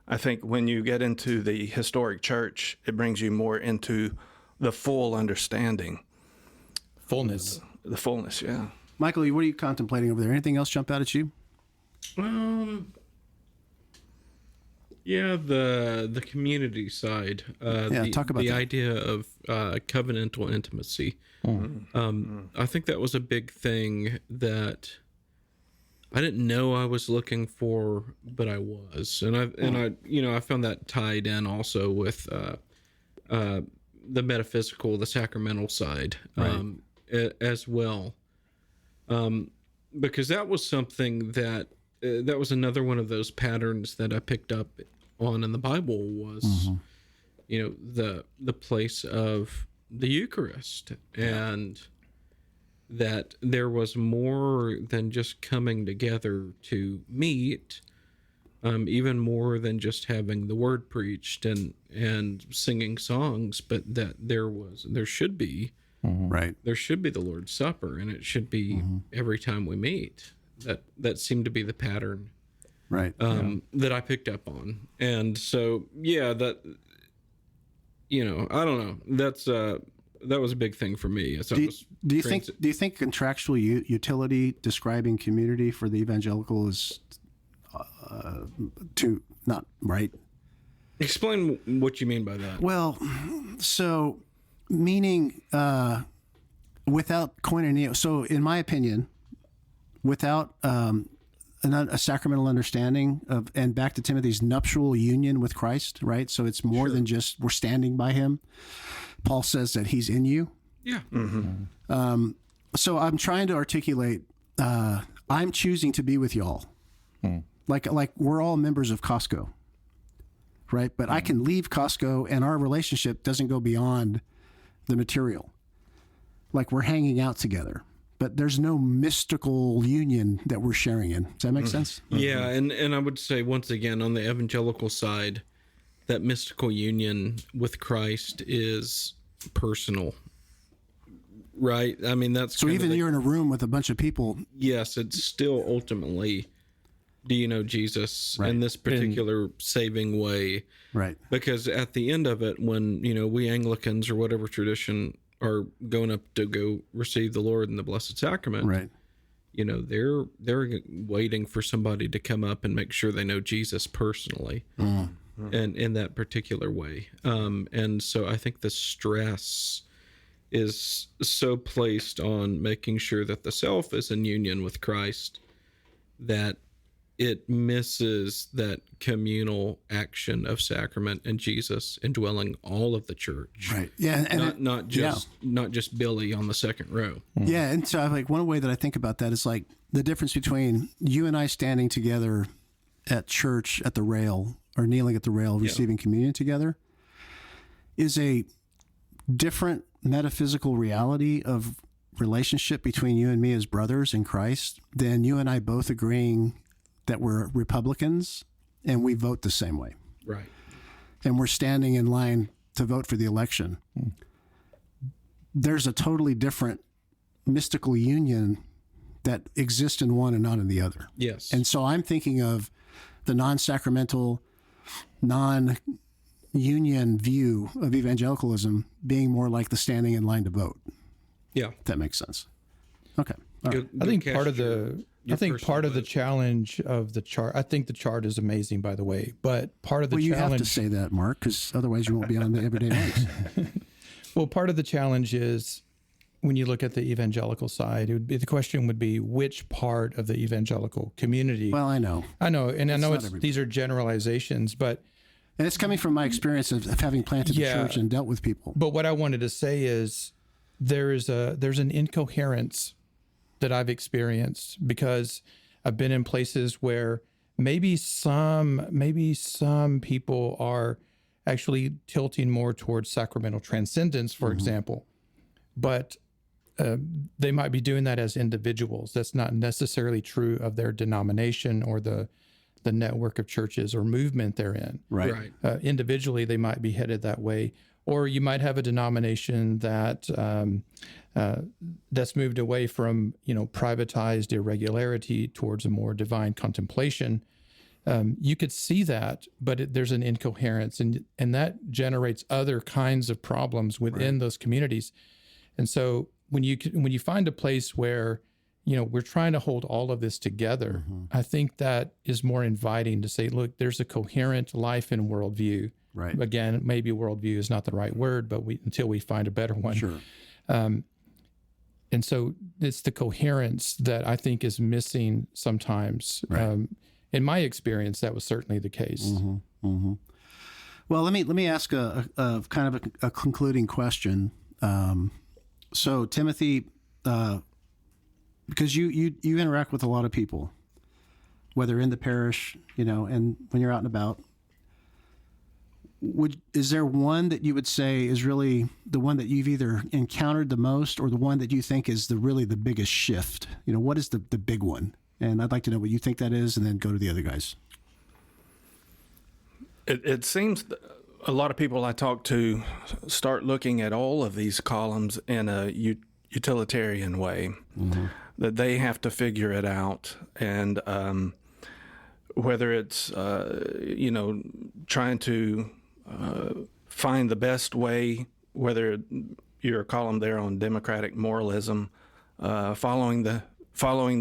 I think when you get into the historic church, it brings you more into the full understanding. Fullness. The fullness, yeah. Michael, what are you contemplating over there? Anything else jump out at you? Yeah, the community side. Talk about the that. idea of covenantal intimacy. I think that was a big thing that I didn't know I was looking for, but I was, and I found that tied in also with the metaphysical, the sacramental side, as well, because that was something that was another one of those patterns that I picked up on in the Bible was, you know, the place of the Eucharist, and that there was more than just coming together to meet, even more than just having the word preached and singing songs, but that there should be the Lord's Supper, and it should be every time we meet. That seemed to be the pattern, that I picked up on. And so, that, you know, I don't know. That was a big thing for me. Do you think contractual utility describing community for the evangelical is not right? Explain what you mean by that. Well, so meaning without koinonia. So in my opinion, without a sacramental understanding of, and back to Timothy's nuptial union with Christ, right? So it's more than just we're standing by him. Paul says that he's in you. Yeah. So I'm trying to articulate, I'm choosing to be with y'all. Like we're all members of Costco, right? But I can leave Costco and our relationship doesn't go beyond the material. Like we're hanging out together, but there's no mystical union that we're sharing in. Does that make sense? Yeah. And I would say once again, on the evangelical side, that mystical union with Christ is personal, right? I mean, that's so even you're in a room with a bunch of people. Yes, it's still ultimately, do you know Jesus in this particular saving way? Right. Because at the end of it, when, you know, we Anglicans or whatever tradition are going up to go receive the Lord in the Blessed Sacrament, right? You know, they're waiting for somebody to come up and make sure they know Jesus personally. And in that particular way. And so I think the stress is so placed on making sure that the self is in union with Christ that it misses that communal action of sacrament and Jesus indwelling all of the church. Right. Yeah. And not just Billy on the second row. Yeah. And so like one way that I think about that is like the difference between you and I standing together at church at the rail or kneeling at the rail, receiving communion together, is a different metaphysical reality of relationship between you and me as brothers in Christ than you and I both agreeing that we're Republicans and we vote the same way. Right. And we're standing in line to vote for the election. There's a totally different mystical union that exists in one and not in the other. Yes. And so I'm thinking of the non-sacramental, non-union view of evangelicalism being more like the standing in line to vote. Yeah. If that makes sense. Okay. All right. I think part of the challenge of the chart. I think the chart is amazing, by the way. But part of the you challenge. have to say that, Mark, because otherwise you won't be on the everyday lives. Well, part of the challenge is when you look at the evangelical side, the question would be which part of the evangelical community. Well, I know, and I know everybody. these are generalizations, but and it's coming from my experience of having planted the church and dealt with people. But what I wanted to say is there's an incoherence that I've experienced because I've been in places where maybe some people are actually tilting more towards sacramental transcendence, for example, but they might be doing that as individuals. That's not necessarily true of their denomination or the network of churches or movement they're in. Right. Individually, they might be headed that way. Or you might have a denomination that that's moved away from privatized irregularity towards a more divine contemplation. You could see that, but there's an incoherence, and that generates other kinds of problems within those communities. And so when you find a place where we're trying to hold all of this together, I think that is more inviting to say, look, there's a coherent life and worldview. Right. Again, maybe worldview is not the right word, but until we find a better one. Sure. And so it's the coherence that I think is missing sometimes. Right. In my experience, that was certainly the case. Well, let me ask a kind of a concluding question. So, Timothy, because you interact with a lot of people, whether in the parish, and when you're out and about, is there one that you would say is really the one that you've either encountered the most, or the one that you think is really the biggest shift? What is the big one? And I'd like to know what you think that is, and then go to the other guys. It seems a lot of people I talk to start looking at all of these columns in a utilitarian way, that they have to figure it out. And whether it's, trying to find the best way, whether your column there on democratic moralism, following the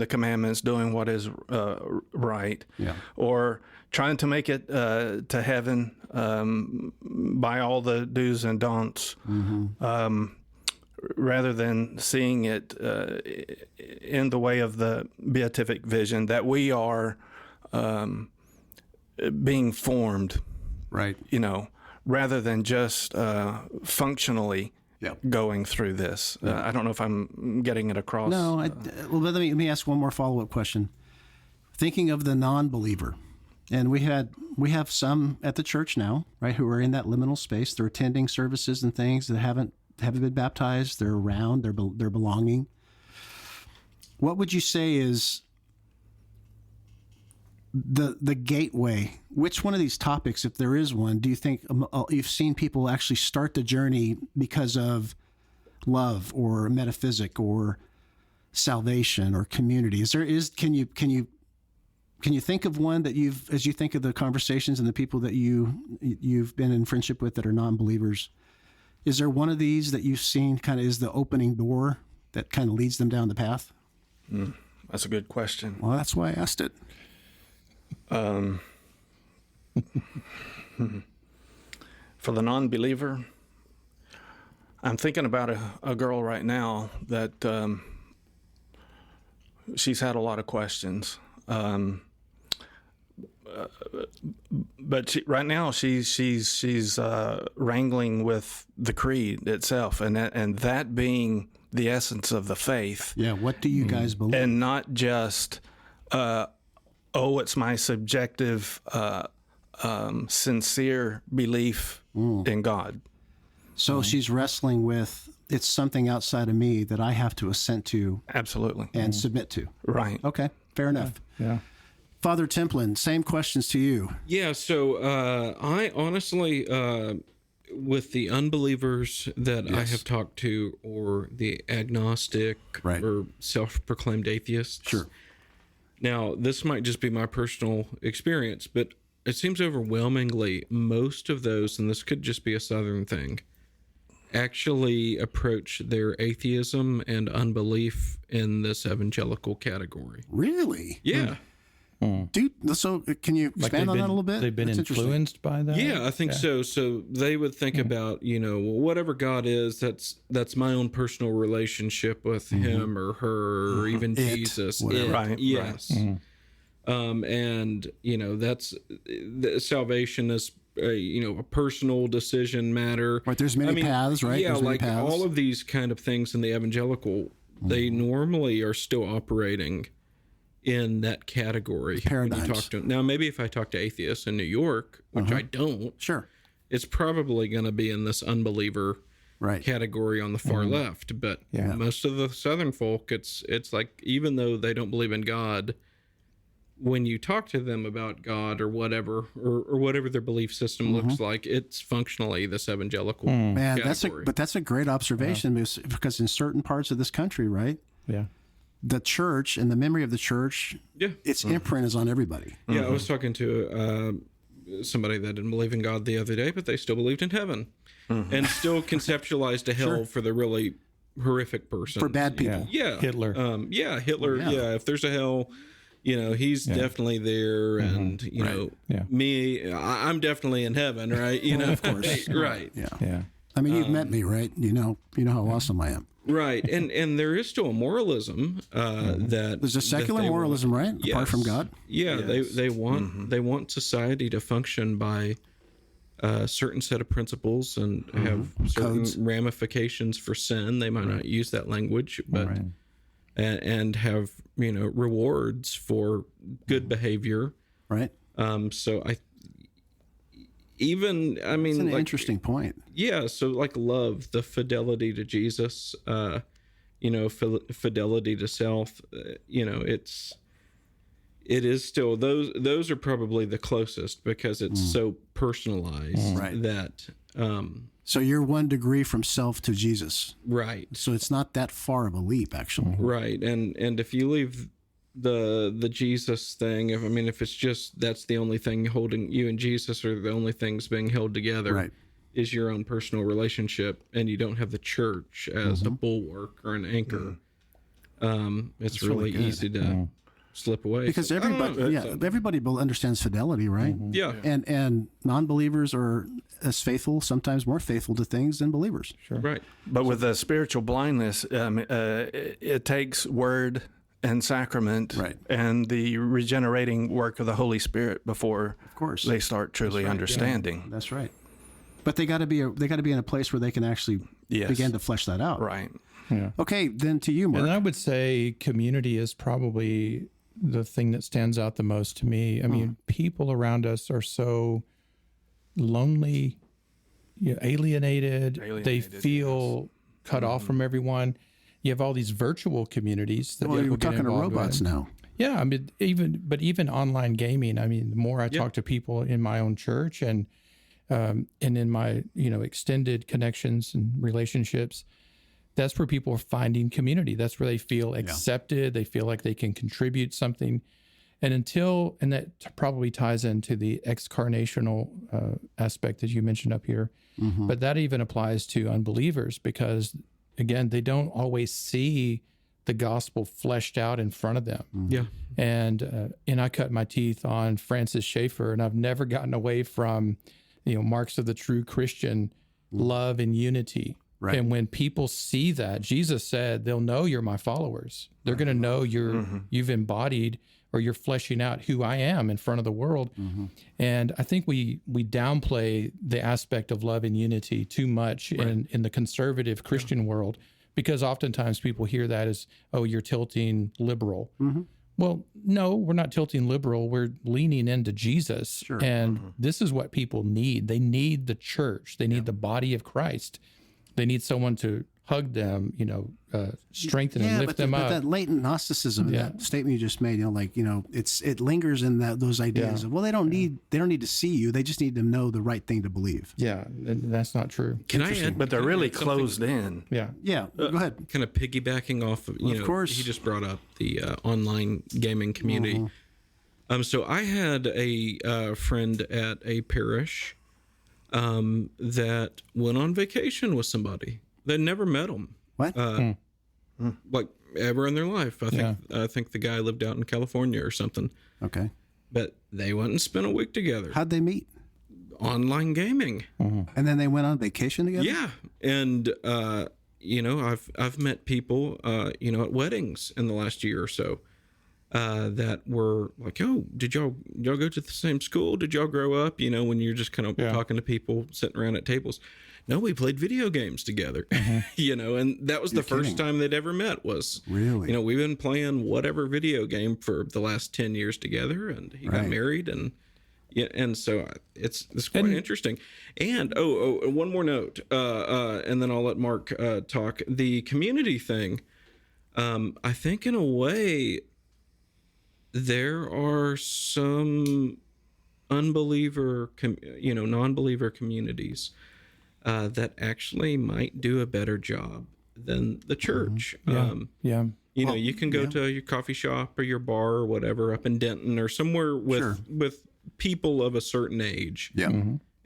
commandments, doing what is right, or trying to make it to heaven by all the do's and don'ts, rather than seeing it in the way of the beatific vision that we are being formed, right? Rather than just functionally going through this. I don't know if I'm getting it across. No, well, let me ask one more follow-up question. Thinking of the non-believer, and we have some at the church now, right, who are in that liminal space. They're attending services and things that haven't been baptized. They're around. They're belonging. What would you say is the gateway? Which one of these topics, if there is one, do you think you've seen people actually start the journey because of love or metaphysic or salvation or community? Can you think of one that as you think of the conversations and the people that you've been in friendship with that are non-believers, is there one of these that you've seen kind of is the opening door that kind of leads them down the path? That's a good question. Well, that's why I asked it. For the non-believer, I'm thinking about a girl right now that she's had a lot of questions. But right now she's wrangling with the creed itself, and that being the essence of the faith. Yeah, what do you guys believe? And not just it's my subjective sincere belief in God. So she's wrestling with, it's something outside of me that I have to assent to. Absolutely. And submit to. Right. Okay, fair enough. Yeah. Father Templin, same questions to you. Yeah, so I honestly, with the unbelievers that I have talked to, or the agnostic or self-proclaimed atheists, Sure, Now, this might just be my personal experience, but it seems overwhelmingly most of those, and this could just be a Southern thing, actually approach their atheism and unbelief in this evangelical category. Really? Yeah. Dude, so can you expand on that a little bit? They've been That's interesting. influenced by that. Yeah, I think so. So they would think about, well, whatever God is, that's my own personal relationship with him or her or even Jesus. whatever. Right, Yes. And that's salvation is a personal decision matter. Right, there's many paths, right? Yeah, There's many like paths. all of these kind of things in the evangelical, they normally are still operating in that category. When you Paradigms. talk to, now, maybe if I talk to atheists in New York, which I don't, Sure. it's probably going to be in this unbeliever Right. category on the far left. But most of the Southern folk, it's like, even though they don't believe in God, when you talk to them about God or whatever, or whatever their belief system looks like, it's functionally this evangelical Man, category. that's a great observation because in certain parts of this country, right, Yeah. the church and the memory of the church, Yeah. its imprint is on everybody. Yeah, I was talking to somebody that didn't believe in God the other day, but they still believed in heaven and still conceptualized a hell for the really horrific person. For bad people. Yeah. Hitler. Hitler. Yeah. If there's a hell, he's definitely there. And, me, I'm definitely in heaven, right? Of course. Right. Yeah. Yeah. I mean, you've met me, right? You know how awesome I am. Right. And there is still a moralism that There's a secular that they moralism, right? Apart Yes. from God. Yeah, they want society to function by a certain set of principles and have certain Codes. ramifications for sin. They might not use that language, but and have rewards for good behavior. Right. So it's An like, interesting point. yeah, so like love, the fidelity to Jesus, fidelity to self, it is still, those are probably the closest because it's so personalized Right. that, So you're 1 degree from self to Jesus. right, So it's not that far of a leap, actually. right. And if you leave the Jesus thing, if it's just, that's the only thing holding you and Jesus, or the only things being held together, Right. is your own personal relationship, and you don't have the church as a bulwark or an anchor, it's really good. easy to slip away. Because So, I don't everybody, know. everybody understands fidelity, right? Yeah. And non-believers are as faithful, sometimes more faithful to things than believers. Right. But with the spiritual blindness, it takes word and sacrament Right. and the regenerating work of the Holy Spirit before Of course. they start truly understanding. That's right. But they got to be in a place where they can actually Yes. begin to flesh that out. Right. Okay, then to you, Mark. And I would say community is probably the thing that stands out the most to me. I mean, people around us are so lonely, alienated. They Alienated, feel cut off from everyone. You have all these virtual communities that Well, people you're get talking to involved robots in. now. Yeah, even online gaming. I mean, the more I talk to people in my own church and in my extended connections and relationships, that's where people are finding community. That's where they feel accepted. They feel like they can contribute something. And that probably ties into the excarnational aspect that you mentioned up here. But that even applies to unbelievers because, again, they don't always see the gospel fleshed out in front of them. Yeah. And I cut my teeth on Francis Schaeffer, and I've never gotten away from, marks of the true Christian, love and unity. Right. And when people see that, Jesus said, they'll know you're my followers. They're going to know you've embodied or you're fleshing out who I am in front of the world. And I think we downplay the aspect of love and unity too much in the conservative Christian world, because oftentimes people hear that as, oh, you're tilting liberal. Well, no, we're not tilting liberal. We're leaning into Jesus. And this is what people need. They need the church. They need the body of Christ. They need someone to hug them, strengthen and lift but them but up. that latent Gnosticism, Yeah. that statement you just made, it lingers in those ideas of, well, they don't need to see you, they just need to know the right thing to believe. Yeah, and that's not true. Can I add? But they're can I really add something? closed in. Yeah. Yeah, go ahead. Kind of piggybacking off of, Of course. he just brought up the online gaming community. So I had a friend at a parish that went on vacation with somebody. They never met him. What? Like ever in their life. I think the guy lived out in California or something. Okay. But they went and spent a week together. How'd they meet? Online gaming. And then they went on vacation together? Yeah. And I've met people at weddings in the last year or so that were like, oh, did y'all go to the same school? Did y'all grow up? When you're just kind of talking to people sitting around at tables. No, we played video games together, and that was the first time they'd ever met was, really, we've been playing whatever video game for the last 10 years together, and he got married, and so it's quite interesting. And one more note, and then I'll let Mark talk. The community thing, I think in a way, there are some non-believer communities that actually might do a better job than the church. You can go to your coffee shop or your bar or whatever up in Denton or somewhere with people of a certain age. Yeah.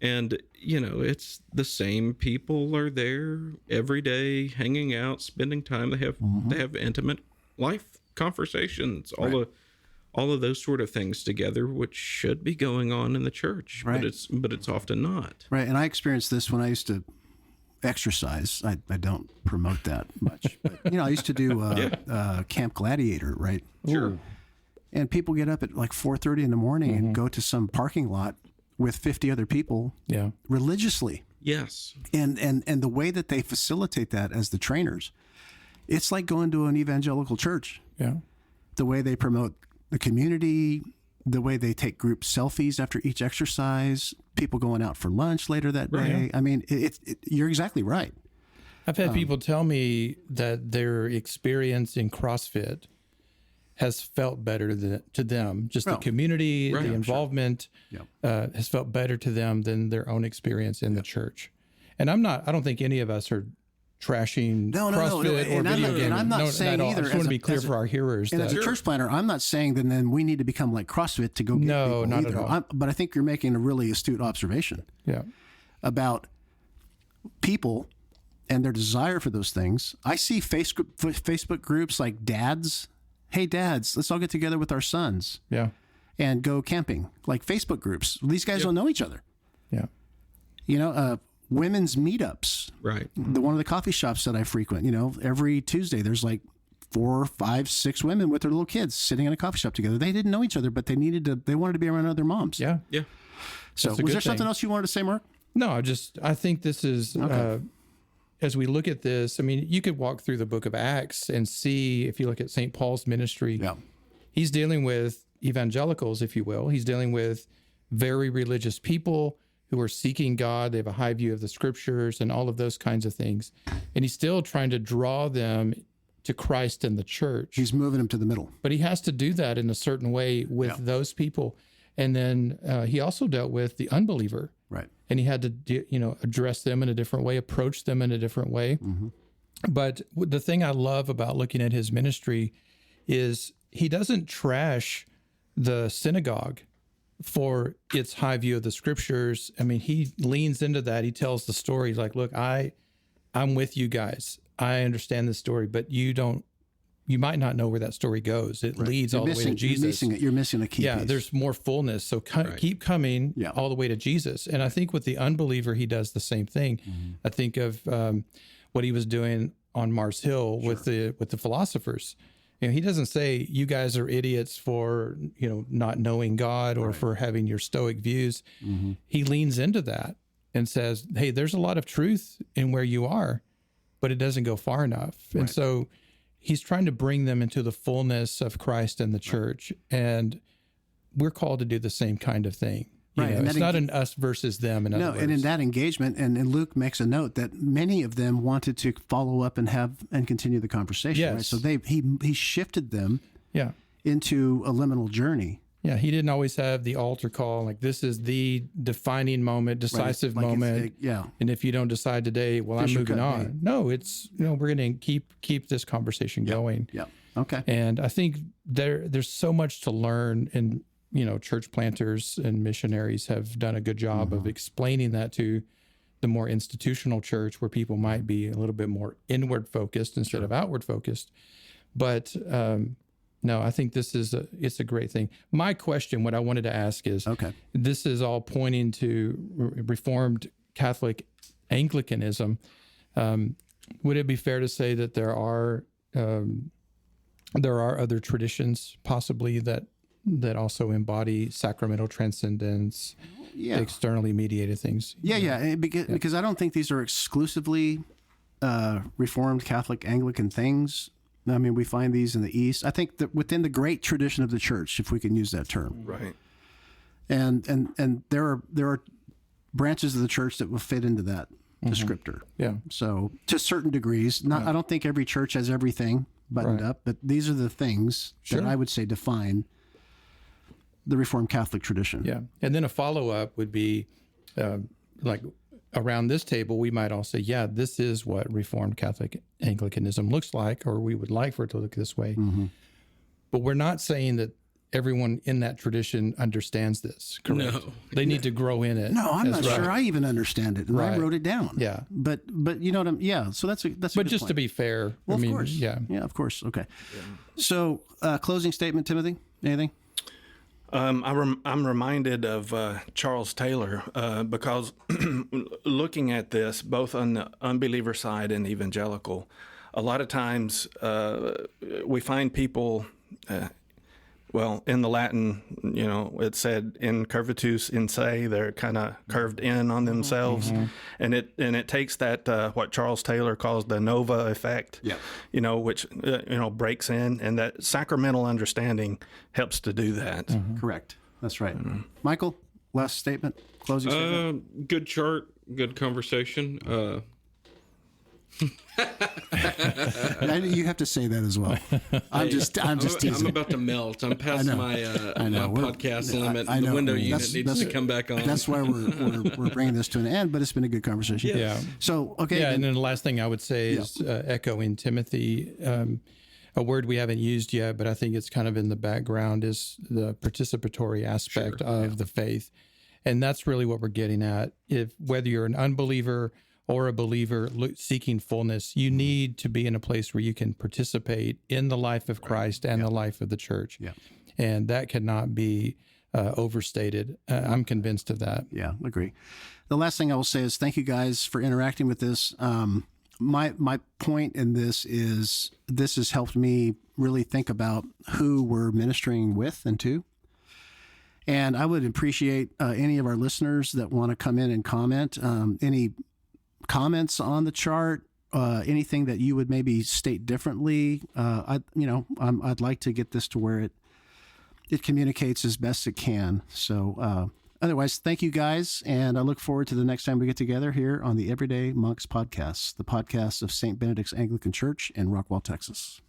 And, it's the same people are there every day, hanging out, spending time. They have intimate life conversations, all of those sort of things together, which should be going on in the church, but it's often not. Right. And I experienced this when I used to exercise. I don't promote that much, but I used to do Camp Gladiator, right? Sure. And people get up at like 4:30 in the morning and go to some parking lot with 50 other people religiously. Yes. And the way that they facilitate that as the trainers, it's like going to an evangelical church. Yeah. The way they promote the community, the way they take group selfies after each exercise, people going out for lunch later that day. I mean, you're exactly right. I've had people tell me that their experience in CrossFit has felt better to them. Just the community, the involvement has felt better to them than their own experience in the church. And I don't think any of us are trashing CrossFit or video gaming. And I'm not saying either. I just want to be clear for our hearers. And as a church planner, I'm not saying that then we need to become like CrossFit to go get people not either. at all. But I think you're making a really astute observation about people and their desire for those things. I see Facebook groups like dads. Hey, dads, let's all get together with our sons and go camping, like Facebook groups. These guys don't know each other. Yeah. Women's meetups. Right. One of the coffee shops that I frequent, every Tuesday, there's like 4, 5, 6 women with their little kids sitting in a coffee shop together. They didn't know each other, but they wanted to be around other moms. Yeah. Yeah. So was there something else you wanted to say, Mark? No, I think this is, as we look at this, I mean, you could walk through the book of Acts and see, if you look at St. Paul's ministry, he's dealing with evangelicals, if you will. He's dealing with very religious people who are seeking God. They have a high view of the scriptures and all of those kinds of things. And he's still trying to draw them to Christ and the church. He's moving them to the middle. But he has to do that in a certain way with those people. And then he also dealt with the unbeliever. Right. And he had to, address them in a different way, approach them in a different way. But the thing I love about looking at his ministry is he doesn't trash the synagogue for its high view of the scriptures. I mean, he leans into that. He tells the story like, look, I'm with you guys. I understand this story, but you might not know where that story goes. It leads all the way to Jesus. You're missing a key piece. There's more fullness. So keep coming all the way to Jesus. And I think with the unbeliever, he does the same thing. I think of what he was doing on Mars Hill with the philosophers. He doesn't say you guys are idiots for not knowing God or for having your stoic views. He leans into that and says, hey, there's a lot of truth in where you are, but it doesn't go far enough. And so he's trying to bring them into the fullness of Christ and the church. And we're called to do the same kind of thing. Right, and it's that not an us versus them. In other No, words. and in that engagement, and Luke makes a note that many of them wanted to follow up and continue the conversation. Yes. Right? So he shifted them yeah. into a liminal journey. Yeah, he didn't always have the altar call. Like, this is the defining moment, decisive Like moment. yeah. And if you don't decide today, well, Fish I'm or moving cut on. bait. No, it's, we're going to keep this conversation going. Yeah. Okay. And I think there's so much to learn, and church planters and missionaries have done a good job of explaining that to the more institutional church, where people might be a little bit more inward focused instead of outward focused. But no, I think it's a great thing. My question, what I wanted to ask is, Okay. this is all pointing to Reformed Catholic Anglicanism. Would it be fair to say that there are other traditions possibly that also embody sacramental transcendence, externally mediated things? Yeah. Because I don't think these are exclusively Reformed Catholic Anglican things. I mean, we find these in the East. I think that within the great tradition of the church, if we can use that term. Right. And there are branches of the church that will fit into that descriptor. Yeah. So to certain degrees, I don't think every church has everything buttoned up, but these are the things that I would say define the Reformed Catholic tradition. Yeah. And then a follow-up would be like around this table, we might all say, yeah, this is what Reformed Catholic Anglicanism looks like, or we would like for it to look this way. But we're not saying that everyone in that tradition understands this, correct? No. They need to grow in it. No, I'm not sure I even understand it, and I wrote it down. Yeah. But you know what I'm, yeah, so that's a But good just point. to be fair, Well, I mean, of course. yeah. Yeah, of course. Okay. So, closing statement, Timothy, anything? I'm reminded of Charles Taylor because looking at this, both on the unbeliever side and evangelical, a lot of times we find people, in the Latin, it said in curvatus in se, they're kind of curved in on themselves, and it takes that what Charles Taylor calls the Nova effect, which breaks in, and that sacramental understanding helps to do that. Correct. That's right. Michael, last statement, closing statement. Good chart, good conversation. You have to say that as well. I'm just teasing. I'm about to melt. I'm past my my podcast limit. I know. The window unit needs to come back on. That's why we're bringing this to an end, but it's been a good conversation. Yeah. So, okay. Yeah, and then the last thing I would say is echoing Timothy, a word we haven't used yet, but I think it's kind of in the background, is the participatory aspect of the faith. And that's really what we're getting at. Whether you're an unbeliever or a believer seeking fullness, you need to be in a place where you can participate in the life of Christ and the life of the church. Yeah. And that cannot be overstated. I'm convinced of that. Yeah, agree. The last thing I will say is thank you guys for interacting with this. My point in this is this has helped me really think about who we're ministering with and to. And I would appreciate any of our listeners that want to come in and comment. Any comments on the chart, anything that you would maybe state differently. I'd like to get this to where it communicates as best it can. So otherwise, thank you guys. And I look forward to the next time we get together here on the Everyday Monks podcast, the podcast of St. Benedict's Anglican Church in Rockwall, Texas.